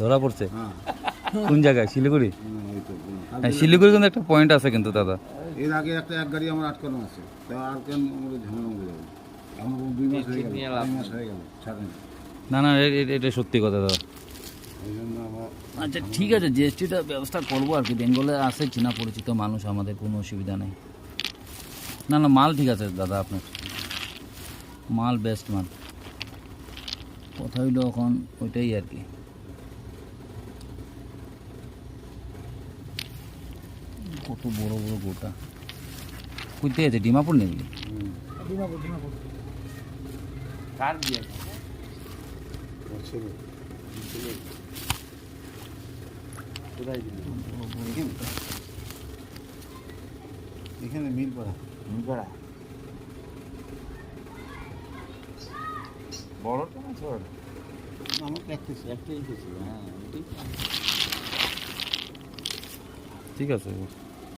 ধরা পড়ছে হ্যাঁ কোন জায়গায়? শিলিগুড়ি? ওই তো হ্যাঁ, শিলিগুড়ি কিন্তু একটা পয়েন্ট আছে কিন্তু দাদা। এর আগে এক গাড়ি আমার আটকানো আছে, তা আর কেন আমরা ঝামেলা হয়ে যাবে? আমার 2 মাস হয়ে গেল, 2 মাস হয়ে গেল ছাড়েন। না না, এটা সত্যি কথা দাদা। এই জন্য আমার আচ্ছা ঠিক আছে, জিএসটিটা ব্যবস্থা করবো আর কি। বেঙ্গলে আছে চেনা পরিচিত মানুষ, আমাদের কোনো অসুবিধা নেই। না না, মাল ঠিক আছে দাদা, আপনার মাল বেস্ট মাল। কথা হইলো এখন ওইটাই আর কি। কত বড় বড় গোটা কইতে আছে, ডিমাপুর নেই? কার দিয়ে ছেলে কোথায় দিলি? এখানে মিল পড়া মুগড়া বড়টা না ছোট? আমার প্র্যাকটিস একটাই ছিল। হ্যাঁ ঠিক আছে।